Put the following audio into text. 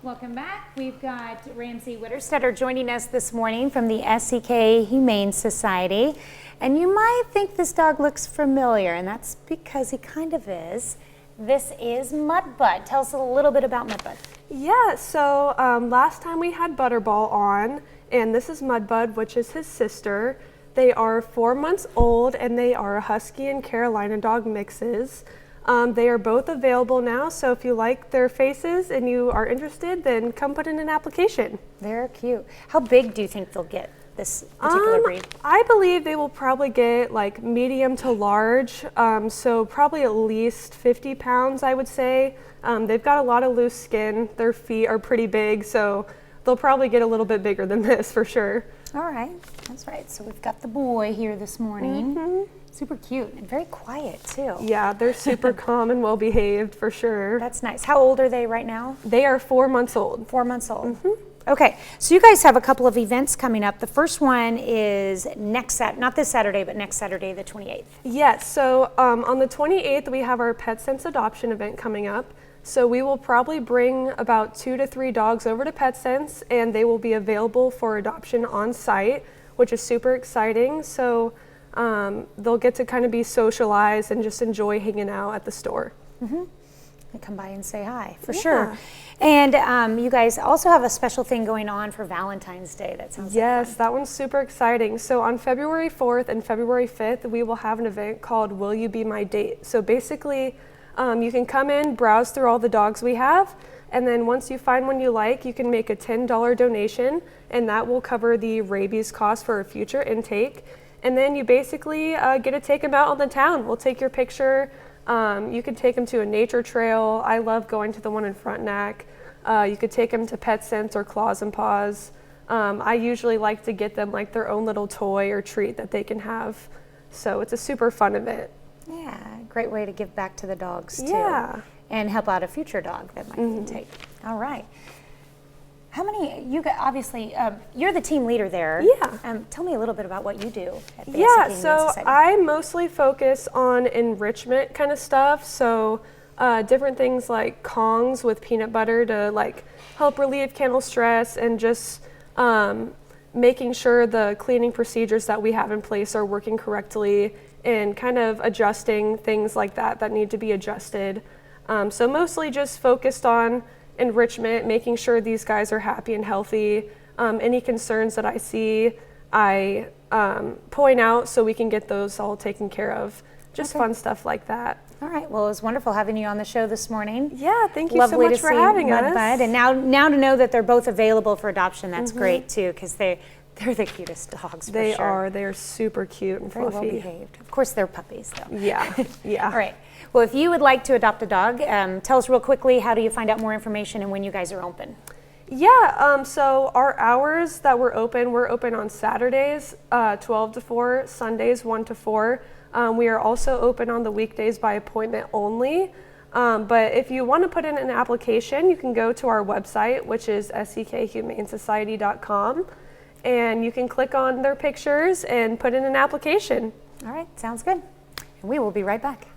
Welcome back. We've got Ramsey Witterstetter joining us this morning from the SEK Humane Society. And you might think this dog looks familiar, and that's because he kind of is. This is Mudbud. Tell us a little bit about Mudbud. Yeah, so last time we had Butterball on, and this is Mudbud, which is his sister. They are 4 months old, and they are Husky and Carolina dog mixes. They are both available now, so if you like their faces and you are interested, then come put in an application. They're cute. How big do you think they'll get, this particular breed? I believe they will probably get like medium to large, so probably at least 50 pounds, I would say. They've got a lot of loose skin. Their feet are pretty big, so they'll probably get a little bit bigger than this for sure. All right, that's right. So we've got the boy here this morning. Super cute and very quiet too. Yeah, they're super calm and well behaved for sure. That's nice. How old are they right now? They are 4 months old. 4 months old. Okay, so you guys have a couple of events coming up. The first one is not this Saturday, but next Saturday, the 28th. Yes, so on the 28th, we have our Pet Sense adoption event coming up. So we will probably bring about 2 to 3 dogs over to Pet Sense, and they will be available for adoption on site, which is super exciting. So they'll get to kind of be socialized and just enjoy hanging out at the store. They come by and say hi, for sure. And you guys also have a special thing going on for Valentine's Day. That sounds Yes, like fun. that one's super exciting. So on February 4th and February 5th, we will have an event called Will You Be My Date? So basically, you can come in, browse through all the dogs we have, and then once you find one you like, you can make a $10 donation, and that will cover the rabies cost for a future intake. And then you basically get to take them out on the town. We'll take your picture. You could take them to a nature trail. I love going to the one in Frontenac. You could take them to Pet Sense or Claws and Paws. I usually like to get them like their own little toy or treat that they can have. So it's a super fun event. Yeah, great way to give back to the dogs too. Yeah. And help out a future dog that might be in take. All right. How many, you got, obviously, you're the team leader there. Yeah. Tell me a little bit about what you do at the SEK Yeah, Humane so Society. I mostly focus on enrichment kind of stuff. So different things like Kongs with peanut butter to like help relieve kennel stress, and just making sure the cleaning procedures that we have in place are working correctly, and kind of adjusting things like that need to be adjusted. So mostly just focused on enrichment, making sure these guys are happy and healthy. Any concerns that I see, I point out so we can get those all taken care of. Just fun stuff like that. All right, well, it was wonderful having you on the show this morning. Yeah, thank you Lovely so much to for see having us. Mudbud. And now to know that they're both available for adoption, that's great too, because they're the cutest dogs for They sure. are. They are super cute and Very well fluffy. behaved. Of course, they're puppies though. Yeah, yeah. All right. Well, if you would like to adopt a dog, tell us real quickly, how do you find out more information and when you guys are open? Yeah, so our hours that we're open on Saturdays, 12 to 4, Sundays, 1 to 4. We are also open on the weekdays by appointment only. But if you want to put in an application, you can go to our website, which is sekhumanesociety.com, and you can click on their pictures and put in an application. All right, sounds good. And we will be right back.